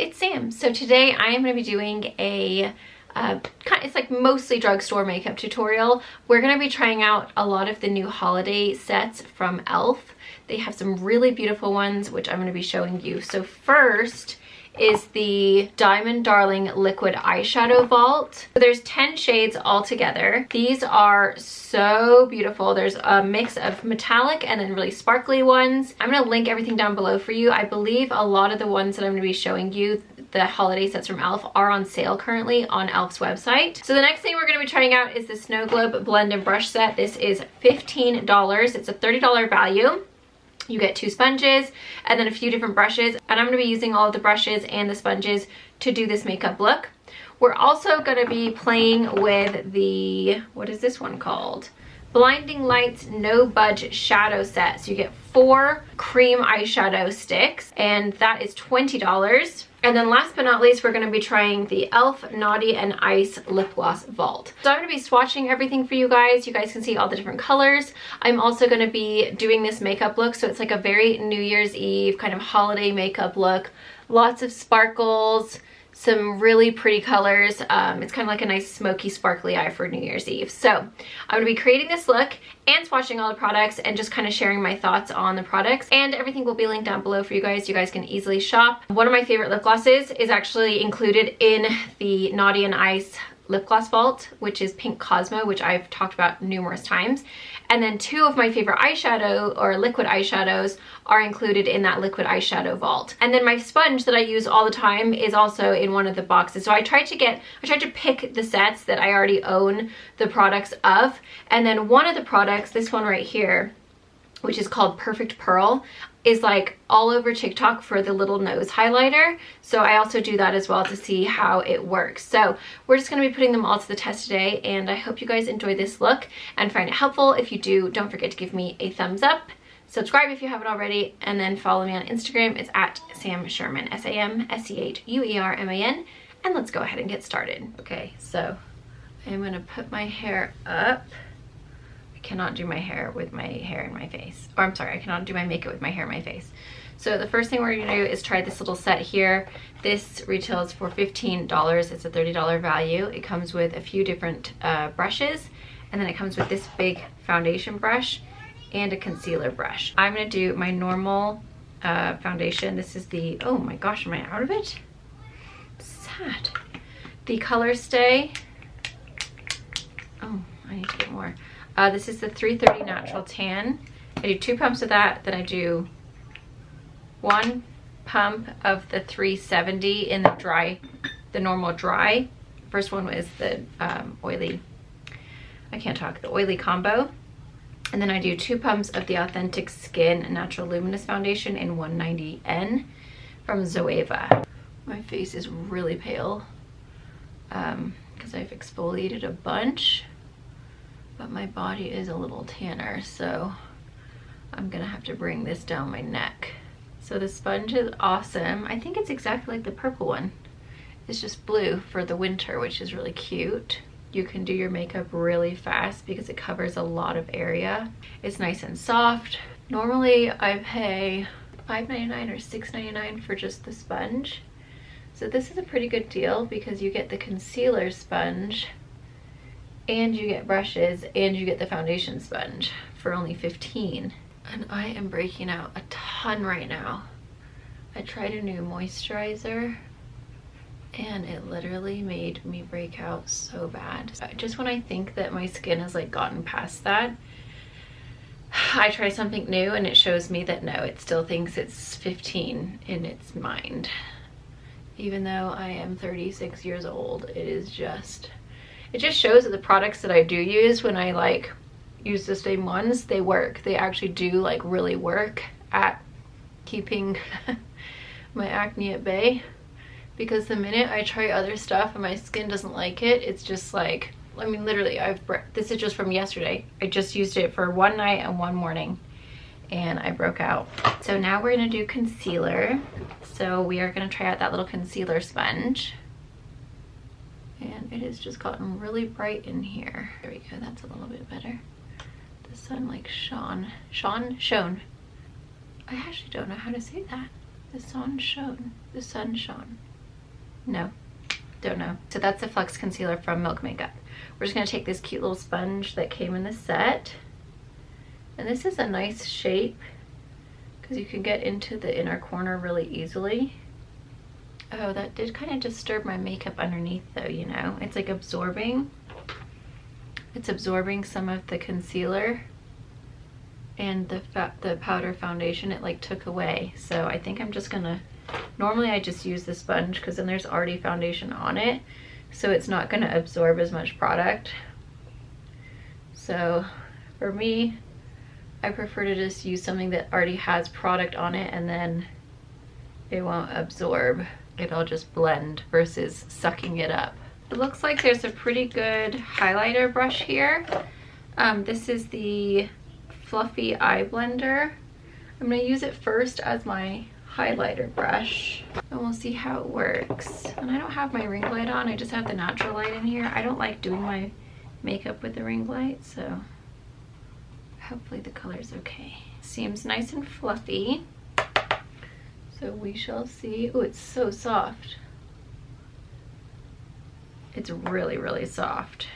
it's Sam. So today I am going to be doing a it's like mostly drugstore makeup tutorial. We're going to be trying out a lot of the new holiday sets from e.l.f. They have some really beautiful ones, which I'm going to be showing you. So first is the Diamond Darling Liquid Eyeshadow Vault. So there's 10 shades all together. These are so beautiful. There's a mix of metallic and then really sparkly ones. I'm going to link everything down below for you. I believe a lot of the ones that I'm going to be showing you, the holiday sets from e.l.f. are on sale currently on e.l.f.'s website. So the next thing we're going to be trying out is the Snow Globe Blend and Brush Set. This is $15. It's a $30 value. You get 2 sponges and then a few different brushes, and I'm going to be using all of the brushes and the sponges to do this makeup look. We're also going to be playing with the, what is this one called? Blinding Lights No Budge Shadow Set. So you get 4 cream eyeshadow sticks, and that is $20. And then last but not least, we're going to be trying the e.l.f. Naughty and Ice Lip Gloss Vault. So I'm going to be swatching everything for you guys. You guys can see all the different colors. I'm also going to be doing this makeup look, so it's like a very New Year's Eve kind of holiday makeup look. Lots of sparkles, some really pretty colors. It's kind of like a nice smoky sparkly eye for New Year's Eve. So I'm going to be creating this look and swatching all the products and just kind of sharing my thoughts on the products, and everything will be linked down below for you guys. You guys can easily shop. One of my favorite lip glosses is actually included in the Naughty and Ice Lip Gloss Vault, which is Pink Cosmo, which I've talked about numerous times. And then 2 of my favorite eyeshadow or liquid eyeshadows are included in that liquid eyeshadow vault. And then my sponge that I use all the time is also in one of the boxes. So I tried to pick the sets that I already own the products of. And then one of the products, this one right here, which is called Perfect Pearl, is like all over TikTok for the little nose highlighter. So I also do that as well to see how it works. So we're just gonna be putting them all to the test today, and I hope you guys enjoy this look and find it helpful. If you do, don't forget to give me a thumbs up. Subscribe if you haven't already, and then follow me on Instagram. It's at Sam Schuerman, SAMSCHUERMAN, and let's go ahead and get started. Okay, so I'm gonna put my hair up. Cannot do my hair with my hair in my face, or I'm sorry, I cannot do my makeup with my hair in my face. So the first thing we're gonna do is try this little set here. This retails for $15. It's a $30 value. It comes with a few different brushes, and then it comes with this big foundation brush and a concealer brush. I'm gonna do my normal foundation. This is the, oh my gosh, am I out of it? Sad. The Color Stay. Oh, I need to get more. This is the 330 Natural Tan. I do 2 pumps of that, then I do 1 pump of the 370 in the normal dry. First one was the oily, I can't talk, the oily combo. And then I do 2 pumps of the Authentic Skin Natural Luminous Foundation in 190N from Zoeva. My face is really pale because I've exfoliated a bunch, but my body is a little tanner, so I'm gonna have to bring this down my neck. So the sponge is awesome. I think it's exactly like the purple one. It's just blue for the winter, which is really cute. You can do your makeup really fast because it covers a lot of area. It's nice and soft. Normally I pay $5.99 or $6.99 for just the sponge. So this is a pretty good deal because you get the concealer sponge, and you get brushes, and you get the foundation sponge for only $15. And I am breaking out a ton right now. I tried a new moisturizer and it literally made me break out so bad. Just when I think that my skin has like gotten past that, I try something new and it shows me that no, it still thinks it's 15 in its mind. Even though I am 36 years old, it just shows that the products that I do use, when I like use the same ones, they work. They actually do like really work at keeping my acne at bay. Because the minute I try other stuff and my skin doesn't like it, it's just like, I mean, literally, this is just from yesterday. I just used it for one night and one morning and I broke out. So now we're gonna do concealer. So we are gonna try out that little concealer sponge. And it has just gotten really bright in here. There we go, that's a little bit better. The sun like shone. I actually don't know how to say that. The sun shone. No, don't know. So that's the Flux Concealer from Milk Makeup. We're just gonna take this cute little sponge that came in the set. And this is a nice shape because you can get into the inner corner really easily. Oh, that did kind of disturb my makeup underneath though, you know. It's like absorbing. It's absorbing some of the concealer and the powder foundation it like took away. So I think I'm just gonna, normally I just use the sponge because then there's already foundation on it. So it's not gonna absorb as much product. So for me, I prefer to just use something that already has product on it and then it won't absorb. It'll just blend versus sucking it up. It looks like there's a pretty good highlighter brush here. This is the Fluffy Eye Blender. I'm gonna use it first as my highlighter brush and we'll see how it works. And I don't have my ring light on, I just have the natural light in here. I don't like doing my makeup with the ring light, so hopefully the color's okay. Seems nice and fluffy. So we shall see. Oh, it's so soft. It's really, really soft.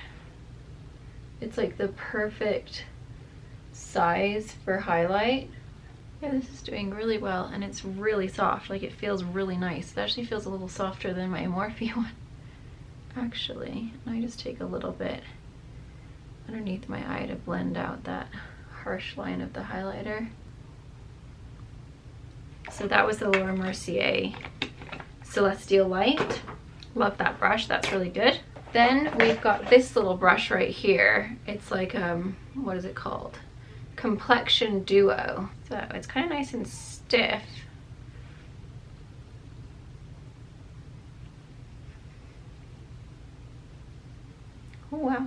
It's like the perfect size for highlight. Yeah, this is doing really well and it's really soft. Like it feels really nice. It actually feels a little softer than my Morphe one. Actually, and I just take a little bit underneath my eye to blend out that harsh line of the highlighter. So that was the Laura Mercier Celestial Light. Love that brush, that's really good. Then we've got this little brush right here. It's like, what is it called? Complexion Duo. So it's kind of nice and stiff. Oh wow.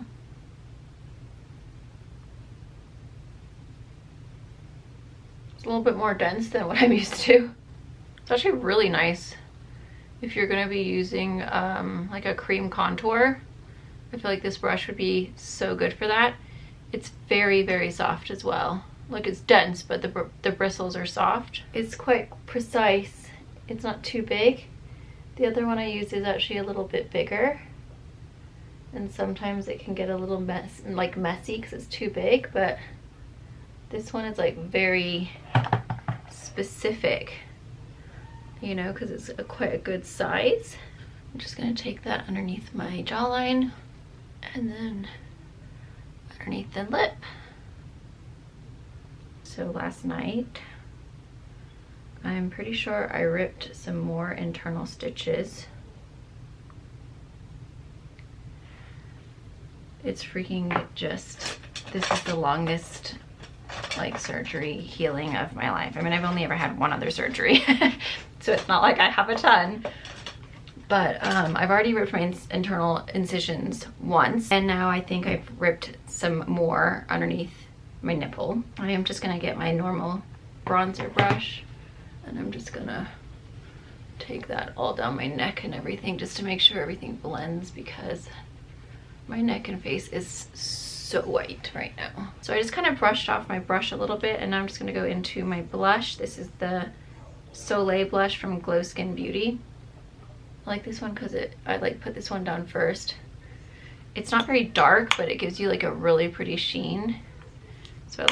It's a little bit more dense than what I'm used to. It's actually really nice if you're gonna be using like a cream contour. I feel like this brush would be so good for that. It's very, very soft as well. Like it's dense, but the bristles are soft. It's quite precise. It's not too big. The other one I use is actually a little bit bigger. And sometimes it can get a little messy because it's too big, but this one is like very specific, you know, because it's quite a good size. I'm just gonna take that underneath my jawline and then underneath the lip. So last night, I'm pretty sure I ripped some more internal stitches. It's freaking just, this is the longest like surgery healing of my life. I mean, I've only ever had one other surgery, so it's not like I have a ton. But I've already ripped my internal incisions once, and now I think I've ripped some more underneath my nipple. I am just gonna get my normal bronzer brush, and I'm just gonna take that all down my neck and everything just to make sure everything blends, because my neck and face is so white right now. So I just kind of brushed off my brush a little bit, and now I'm just gonna go into my blush. This is the Soleil blush from Glow Skin Beauty. I like this one because I like put this one down first. It's not very dark, but it gives you like a really pretty sheen. So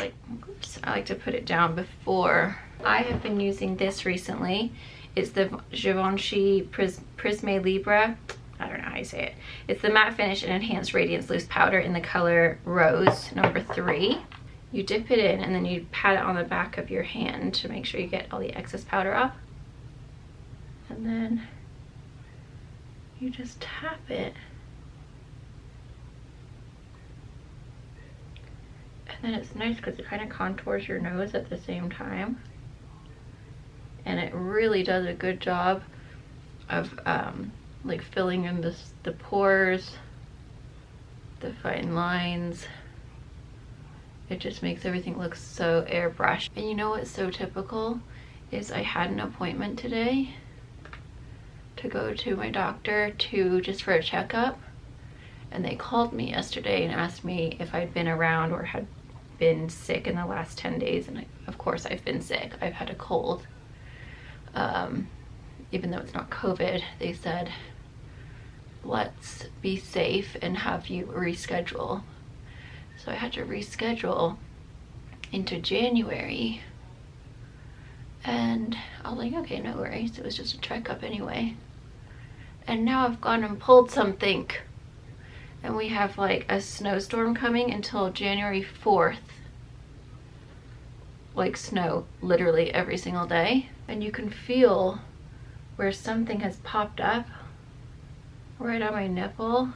I like to put it down before. I have been using this recently. It's the Givenchy Prisme Libre. I don't know how you say it. It's the matte finish and enhanced radiance loose powder in the color Rose number 3. You dip it in and then you pat it on the back of your hand to make sure you get all the excess powder off. And then you just tap it. And then it's nice because it kind of contours your nose at the same time. And it really does a good job of like filling in the pores, the fine lines. It just makes everything look so airbrushed. And you know what's so typical is I had an appointment today to go to my doctor just for a checkup, and they called me yesterday and asked me if I'd been around or had been sick in the last 10 days, and of course I've been sick. I've had a cold. Even though it's not COVID, they said let's be safe and have you reschedule. So I had to reschedule into January, and I was like, okay, no worries, it was just a checkup anyway. And now I've gone and pulled something, and we have like a snowstorm coming until January 4th. Like snow literally every single day, and you can feel where something has popped up right on my nipple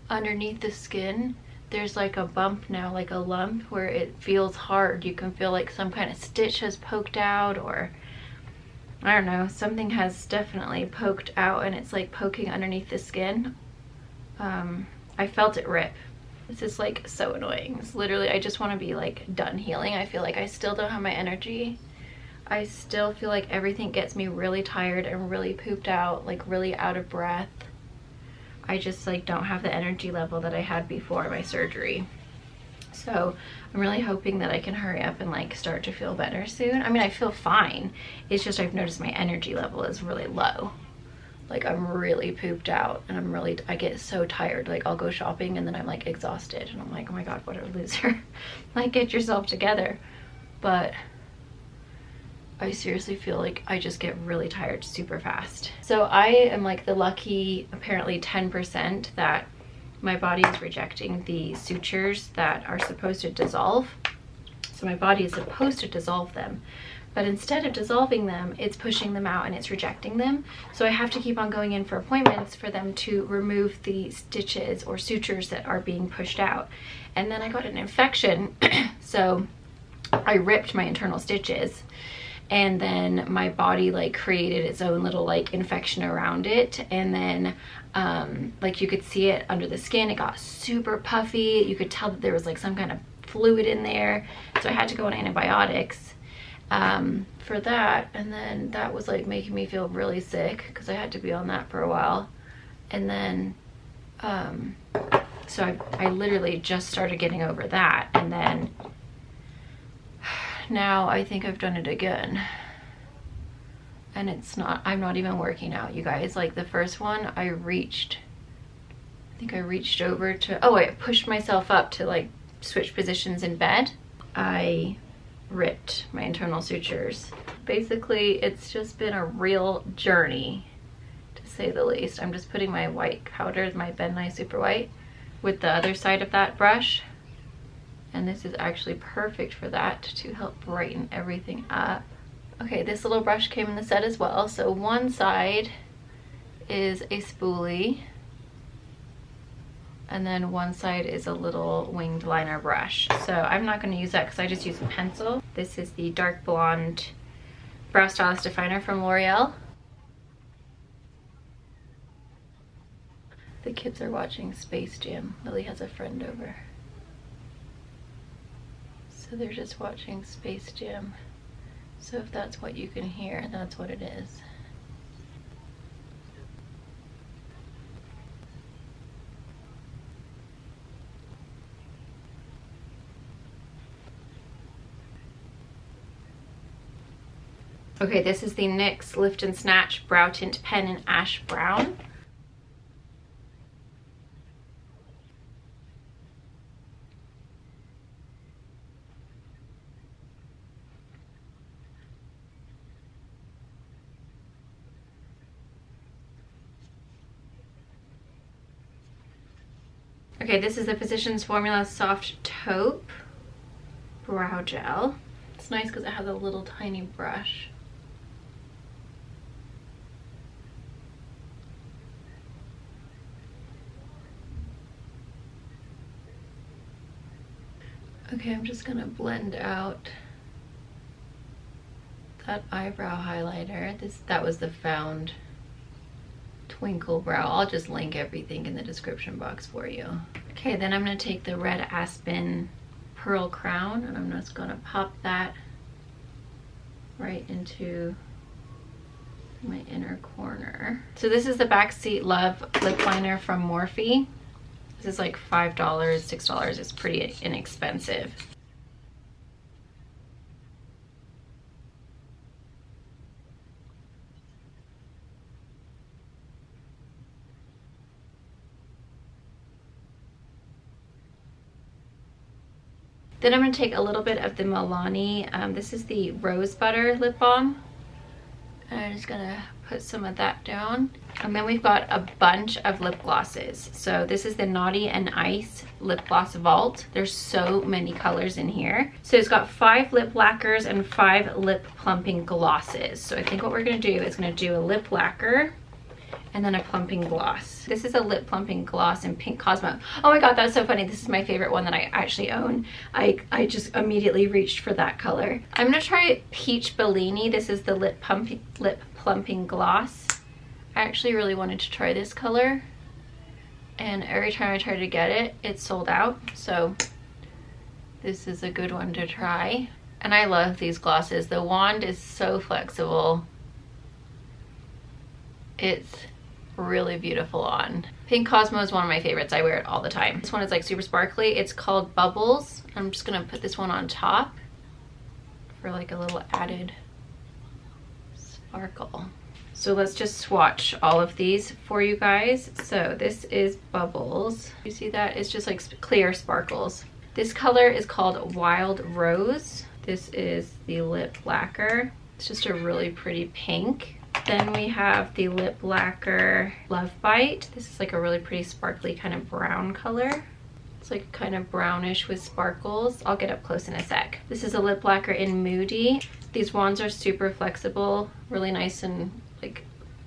underneath the skin. There's like a bump now, like a lump where it feels hard. You can feel like some kind of stitch has poked out, or I don't know, something has definitely poked out, and it's like poking underneath the skin. I felt it rip. This is like so annoying. It's literally, I just want to be like done healing. I feel like I still don't have my energy. I still feel like everything gets me really tired and really pooped out, like really out of breath. I just like don't have the energy level that I had before my surgery. So I'm really hoping that I can hurry up and like start to feel better soon. I mean, I feel fine. It's just I've noticed my energy level is really low. Like I'm really pooped out, and I get so tired. Like I'll go shopping and then I'm like exhausted, and I'm like, oh my god, what a loser. Like, get yourself together. But I seriously feel like I just get really tired super fast. So I am like the lucky, apparently 10% that my body is rejecting the sutures that are supposed to dissolve. So my body is supposed to dissolve them, but instead of dissolving them, it's pushing them out and it's rejecting them. So I have to keep on going in for appointments for them to remove the stitches or sutures that are being pushed out. And then I got an infection, so I ripped my internal stitches, and then my body like created its own little like infection around it, and then like you could see it under the skin. It got super puffy. You could tell that there was like some kind of fluid in there, so I had to go on antibiotics for that. And then that was like making me feel really sick because I had to be on that for a while. And then so I literally just started getting over that, and then now I think I've done it again, and I'm not even working out, you guys. Like the first one, I think I reached over to, I pushed myself up to like switch positions in bed. I ripped my internal sutures. Basically, it's just been a real journey, to say the least. I'm just putting my white powder, my Ben Nye Super White, with the other side of that brush. And this is actually perfect for that, to help brighten everything up. Okay, this little brush came in the set as well. So one side is a spoolie, and then one side is a little winged liner brush. So I'm not going to use that because I just use a pencil. This is the Dark Blonde Brow Stylist Definer from L'Oreal. The kids are watching Space Jam. Lily has a friend over. So they're just watching Space Jam. So if that's what you can hear, that's what it is. Okay, this is the NYX Lift and Snatch Brow Tint Pen in Ash Brown. Okay, this is the Physicians Formula Soft Taupe Brow Gel. It's nice because it has a little tiny brush. Okay, I'm just gonna blend out that eyebrow highlighter. That was the Found Twinkle Brow. I'll just link everything in the description box for you. Okay, then I'm gonna take the Red Aspen Pearl Crown, and I'm just gonna pop that right into my inner corner. So this is the Backseat Love lip liner from Morphe. This is like $5, $6. It's pretty inexpensive. Then I'm going to take a little bit of the Milani, this is the Rose Butter Lip Balm. I'm just going to put some of that down. And then we've got a bunch of lip glosses. So this is the Naughty and Ice Lip Gloss Vault. There's so many colors in here. So it's got 5 lip lacquers and 5 lip plumping glosses. So I think what we're going to do is going to do a lip lacquer and then a plumping gloss. This is a lip plumping gloss in Pink Cosmo. Oh my god, that's so funny. This is my favorite one that I actually own. I just immediately reached for that color. I'm gonna try Peach Bellini. This is the lip plumping gloss. I actually really wanted to try this color, and every time I tried to get it, it's sold out. So this is a good one to try. And I love these glosses. The wand is so flexible. It's really beautiful on. Pink Cosmo is one of my favorites. I wear it all the time. This one is like super sparkly. It's called Bubbles. I'm just gonna put this one on top for like a little added sparkle. So let's just swatch all of these for you guys. So this is Bubbles. You see that? It's just like clear sparkles. This color is called Wild Rose. This is the lip lacquer. It's just a really pretty pink. Then we have the lip lacquer Love Bite. This is like a really pretty sparkly kind of brown color. It's like kind of brownish with sparkles. I'll get up close in a sec. This is a lip lacquer in Moody. These wands are super flexible, really nice, and like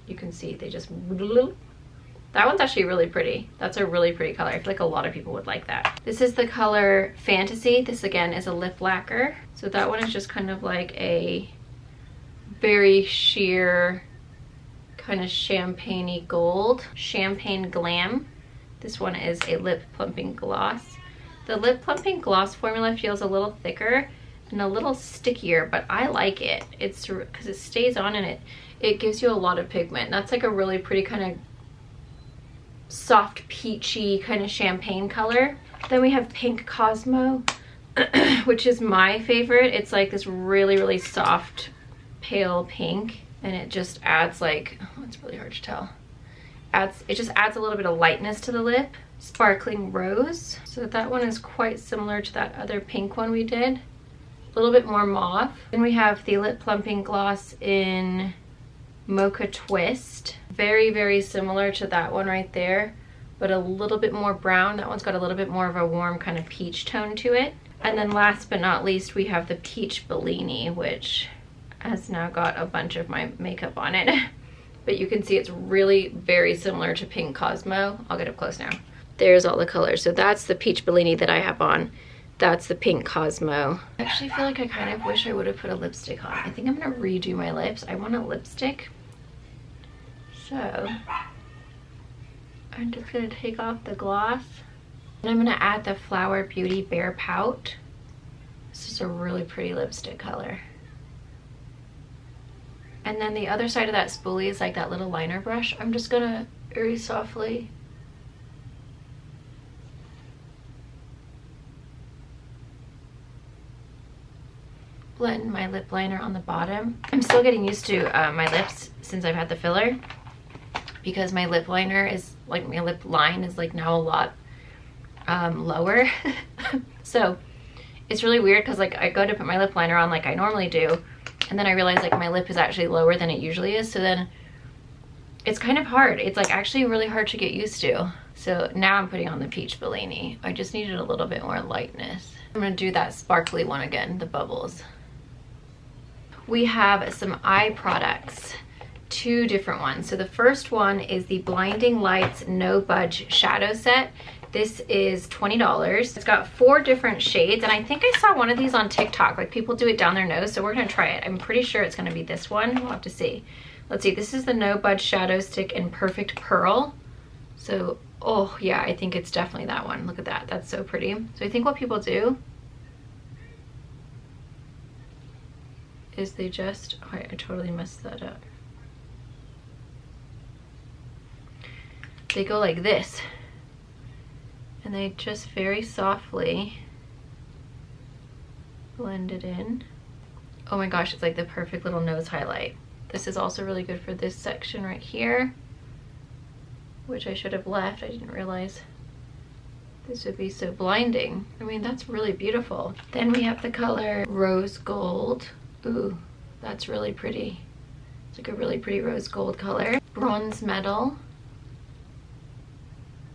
you can see they just, that one's actually really pretty. That's a really pretty color. I feel like a lot of people would like that. This is the color Fantasy. This again is a lip lacquer. So that one is just kind of like a very sheer kind of champagne-y gold. Champagne Glam. This one is a lip plumping gloss. The lip plumping gloss formula feels a little thicker and a little stickier, but I like it. It's because it stays on and it gives you a lot of pigment. That's like a really pretty kind of soft peachy kind of champagne color. Then we have Pink Cosmo, which is my favorite. It's like this really, really soft pale pink, and it just adds like, oh, it's really hard to tell. It just adds a little bit of lightness to the lip. Sparkling Rose. So that one is quite similar to that other pink one we did. A little bit more mauve. Then we have the lip plumping gloss in Mocha Twist. Very, very similar to that one right there, but a little bit more brown. That one's got a little bit more of a warm kind of peach tone to it. And then last but not least, we have the Peach Bellini, which has now got a bunch of my makeup on it. But you can see it's really very similar to Pink Cosmo. I'll get up close now. There's all the colors. So that's the Peach Bellini that I have on. That's the Pink Cosmo. I actually feel like I kind of wish I would have put a lipstick on. I think I'm gonna redo my lips. I want a lipstick. So I'm just gonna take off the gloss. And I'm gonna add the Flower Beauty Bear Pout. This is a really pretty lipstick color. And then the other side of that spoolie is like that little liner brush. I'm just gonna very softly blend my lip liner on the bottom. I'm still getting used to my lips since I've had the filler, because my lip liner is like, my lip line is like now a lot lower. So it's really weird because like I go to put my lip liner on like I normally do, and then I realize like my lip is actually lower than it usually is. So then it's kind of hard. It's like actually really hard to get used to. So now I'm putting on the Peach Bellini. I just needed a little bit more lightness. I'm gonna do that sparkly one again, the Bubbles. We have some eye products, 2 different ones. So the first one is the Blinding Lights No Budge Shadow Set. This is $20. It's got 4 different shades, and I think I saw one of these on TikTok. Like people do it down their nose, so we're gonna try it. I'm pretty sure it's gonna be this one. We'll have to see. Let's see, this is the No Budge Shadow Stick in Perfect Pearl. So, oh yeah, I think it's definitely that one. Look at that, that's so pretty. So I think what people do is they just, oh, I totally messed that up. They go like this, and they just very softly blend it in. Oh my gosh, it's like the perfect little nose highlight. This is also really good for this section right here, which I should have left. I didn't realize this would be so blinding. I mean, that's really beautiful. Then we have the color Rose Gold. Ooh, that's really pretty. It's like a really pretty rose gold color. Bronze Metal.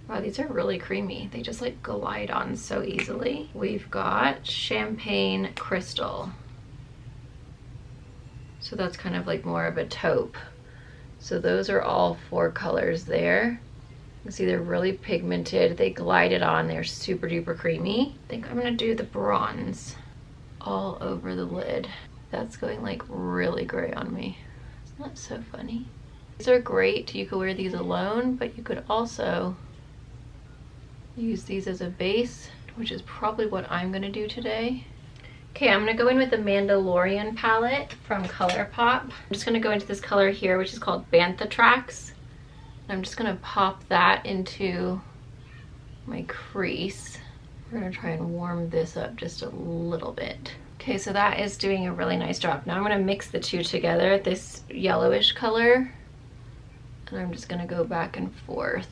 Wow, these are really creamy. They just like glide on so easily. We've got Champagne Crystal. So that's kind of like more of a taupe. So those are all 4 colors there. You can see they're really pigmented. They glided on. They're super duper creamy. I think I'm gonna do the bronze all over the lid. That's going like really gray on me. Isn't that so funny? These are great. You could wear these alone, but you could also use these as a base, which is probably what I'm gonna do today. Okay, I'm gonna go in with the Mandalorian palette from ColourPop. I'm just gonna go into this color here, which is called Bantha Tracks. I'm just gonna pop that into my crease. We're gonna try and warm this up just a little bit. Okay, so that is doing a really nice job. Now I'm gonna mix the two together, this yellowish color, and I'm just gonna go back and forth.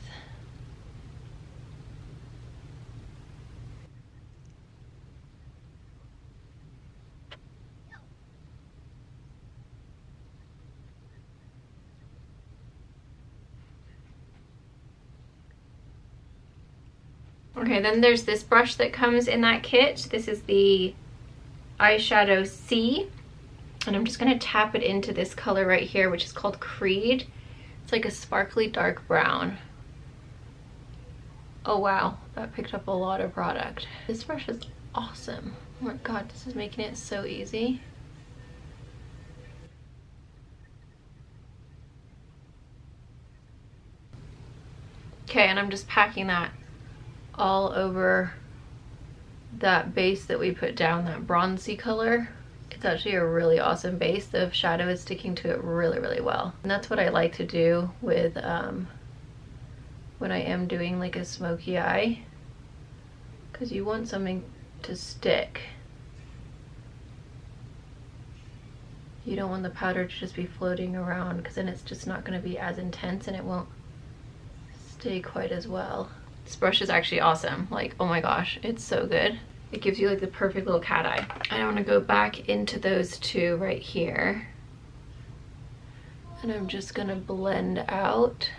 Okay, then there's this brush that comes in that kit. This is the Eyeshadow C, and I'm just gonna tap it into this color right here, which is called Creed. It's like a sparkly dark brown. Oh wow, that picked up a lot of product. This brush is awesome. Oh my god, this is making it so easy. Okay, and I'm just packing that all over that base that we put down, that bronzy color. It's actually a really awesome base. The shadow is sticking to it really, really well. And that's what I like to do with when I am doing like a smoky eye, because you want something to stick. You don't want the powder to just be floating around, because then it's just not going to be as intense and it won't stay quite as well. This brush is actually awesome. Like, oh my gosh, it's so good. It gives you like the perfect little cat eye. I want to go back into those two right here. And I'm just gonna blend out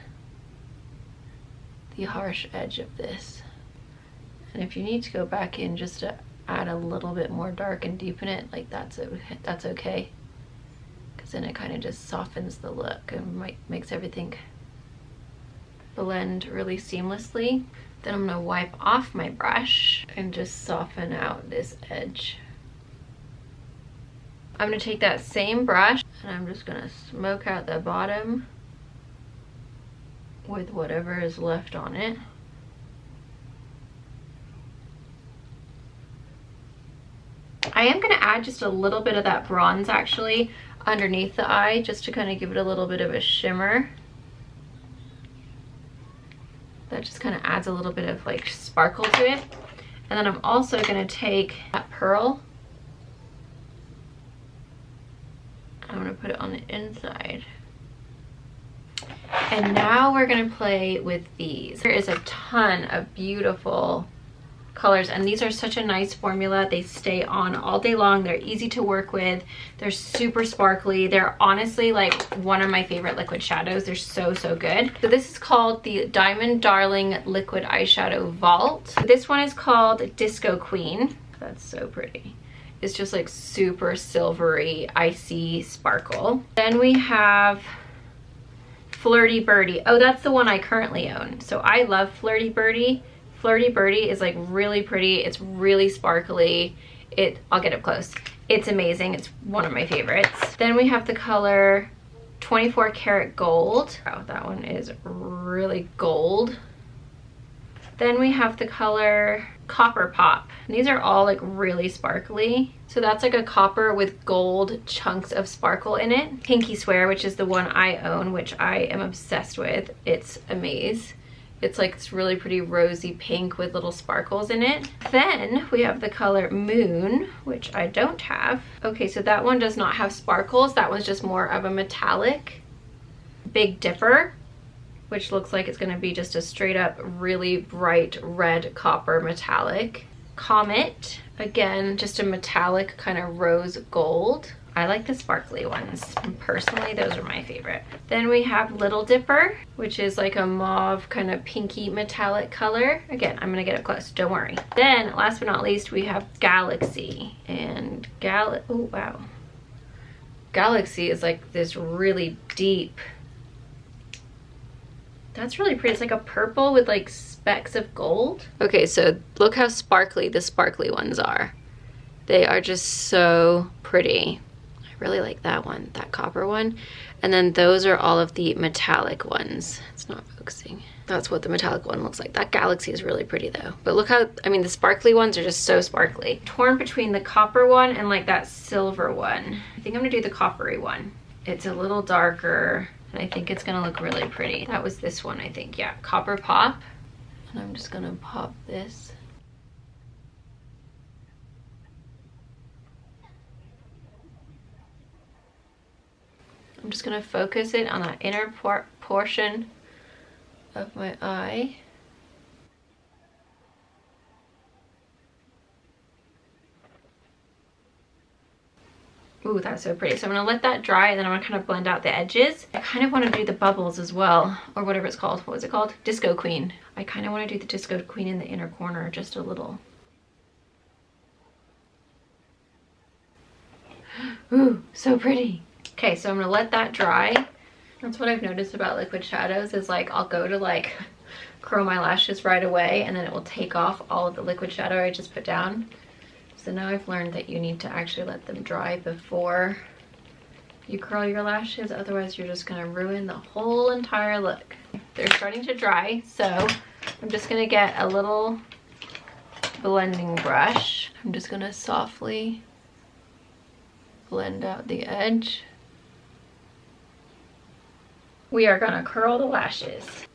the harsh edge of this. And if you need to go back in just to add a little bit more dark and deepen it, like that's okay. Because then it kind of just softens the look and makes everything blend really seamlessly. Then I'm gonna wipe off my brush and just soften out this edge. I'm gonna take that same brush and I'm just gonna smoke out the bottom with whatever is left on it. I am gonna add just a little bit of that bronze actually underneath the eye, just to kind of give it a little bit of a shimmer. That just kind of adds a little bit of like sparkle to it. And then I'm also gonna take that pearl. I'm gonna put it on the inside. And now we're gonna play with these. There is a ton of beautiful colors, and these are such a nice formula. They stay on all day long. They're easy to work with. They're super sparkly. They're honestly like one of my favorite liquid shadows. They're so, so good. So this is called the Diamond Darling Liquid Eyeshadow Vault. This one is called Disco Queen. That's so pretty. It's just like super silvery, icy sparkle. Then we have Flirty Birdie. Oh, that's the one I currently own. So I love Flirty Birdie. Flirty Birdie is like really pretty. It's really sparkly. I'll get up close. It's amazing. It's one of my favorites. Then we have the color 24 Karat Gold. Oh, that one is really gold. Then we have the color Copper Pop. And these are all like really sparkly. So that's like a copper with gold chunks of sparkle in it. Pinky Swear, which is the one I own, which I am obsessed with. It's Amaze. It's like this really pretty rosy pink with little sparkles in it. Then we have the color Moon, which I don't have. Okay, so that one does not have sparkles. That one's just more of a metallic. Big Dipper. which looks like it's gonna be just a straight up really bright red copper metallic. Comet, again, just a metallic kind of rose gold. I like the sparkly ones. Personally, those are my favorite. Then we have Little Dipper, which is like a mauve kind of pinky metallic color. Again, I'm gonna get up close, don't worry. Then last but not least, we have Galaxy. And oh wow. Galaxy is like this really deep, that's really pretty. It's like a purple with like specks of gold. Okay, so look how sparkly the sparkly ones are. They are just so pretty. I really like that one, that copper one. And then those are all of the metallic ones. It's not focusing. That's what the metallic one looks like. That Galaxy is really pretty though. But look how, I mean, the sparkly ones are just so sparkly. Torn between the copper one and like that silver one. I think I'm gonna do the coppery one. It's a little darker and I think it's gonna look really pretty. That was this one, I think, yeah, Copper Pop. And I'm just gonna pop this. I'm just gonna focus it on that inner portion of my eye. Ooh, that's so pretty. So I'm gonna let that dry and then I'm gonna kind of blend out the edges. I kind of want to do the bubbles as well, or whatever it's called. What was it called? Disco Queen. I kind of want to do the Disco Queen in the inner corner just a little. Ooh, so pretty. Okay, so I'm gonna let that dry. That's what I've noticed about liquid shadows is like I'll go to like curl my lashes right away and then it will take off all of the liquid shadow I just put down. So now I've learned that you need to actually let them dry before you curl your lashes, otherwise you're just gonna ruin the whole entire look. They're starting to dry, so I'm just gonna get a little blending brush. I'm just gonna softly blend out the edge. We are gonna curl the lashes.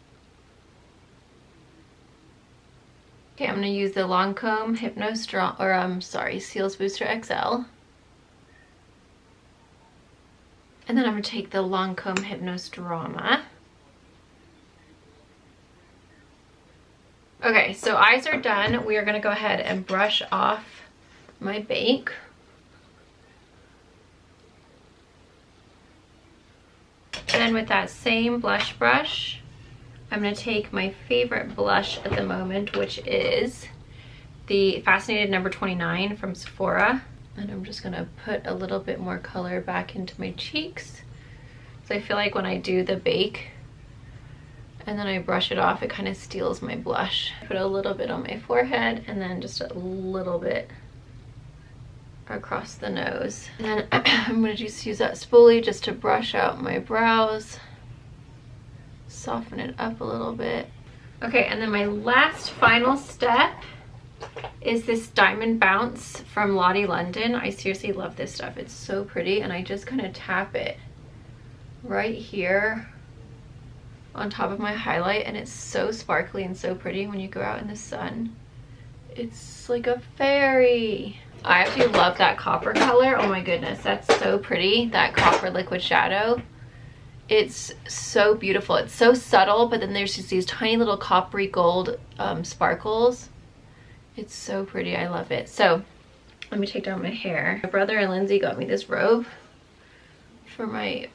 Okay, I'm gonna use the Lancome Hypno Strong, or Cils Booster XL. And then I'm gonna take the Lancome Hypnostrama. Okay, so eyes are done. We are gonna go ahead and brush off my bake. And then with that same blush brush, I'm gonna take my favorite blush at the moment, which is the Fascinated number 29 from Sephora. And I'm just gonna put a little bit more color back into my cheeks. So I feel like when I do the bake and then I brush it off, it kind of steals my blush. Put a little bit on my forehead and then just a little bit across the nose. And then I'm gonna just use that spoolie just to brush out my brows. Soften it up a little bit. Okay, and then my last final step is this Diamond Bounce from Lottie London. I seriously love this stuff. It's so pretty, and I just kind of tap it right here on top of my highlight, and it's so sparkly and so pretty when you go out in the sun. It's like a fairy. I actually love that copper color. Oh my goodness, that's so pretty. That copper liquid shadow. It's so beautiful. It's so subtle, but then there's just these tiny little coppery gold sparkles. It's so pretty. I love it. So let me take down my hair. My brother and Lindsay got me this robe for my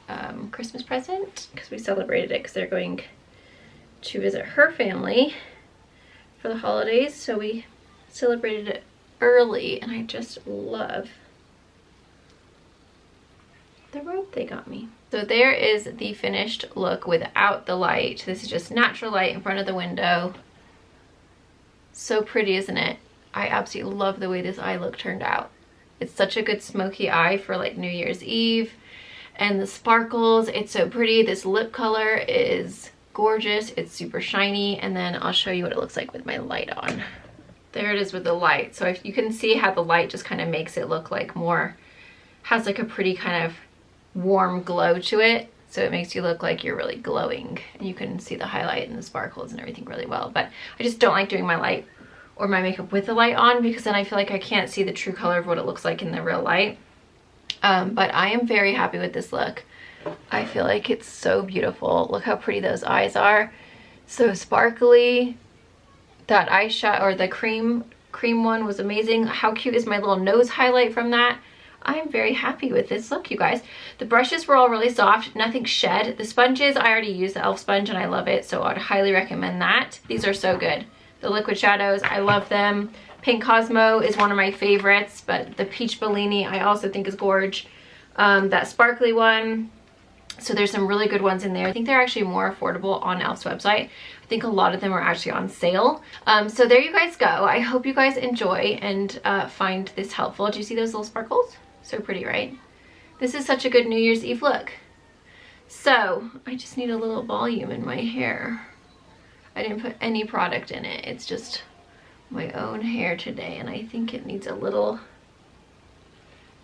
Christmas present because we celebrated it because they're going to visit her family for the holidays. So we celebrated it early, and I just love the robe they got me. So there is the finished look without the light. This is just natural light in front of the window. So pretty, isn't it? I absolutely love the way this eye look turned out. It's such a good smoky eye for like New Year's Eve. And the sparkles, it's so pretty. This lip color is gorgeous. It's super shiny. And then I'll show you what it looks like with my light on. There it is with the light. So if you can see how the light just kind of makes it look like more, has like a pretty kind of warm glow to it, so it makes you look like you're really glowing, and you can see the highlight and the sparkles and everything really well. But I just don't like doing my light or my makeup with the light on, because then I feel like I can't see the true color of what it looks like in the real light. But I am very happy with this look. I feel like it's so beautiful. Look how pretty those eyes are. So sparkly. That eyeshadow, or the cream one, was amazing. How cute is my little nose highlight from that? I'm very happy with this look, you guys. The brushes were all really soft, nothing shed. The sponges, I already used the e.l.f. sponge and I love it, so I'd highly recommend that. These are so good. The liquid shadows, I love them. Pink Cosmo is one of my favorites, but the Peach Bellini I also think is gorge. That sparkly one. So there's some really good ones in there. I think they're actually more affordable on e.l.f.'s website. I think a lot of them are actually on sale. So there you guys go. I hope you guys enjoy and find this helpful. Do you see those little sparkles? So pretty, right? This is such a good New Year's Eve look. So I just need a little volume in my hair. I didn't put any product in it. It's just my own hair today, and I think it needs a little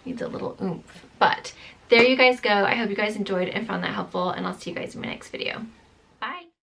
oomph. But there you guys go. I hope you guys enjoyed and found that helpful, and I'll see you guys in my next video.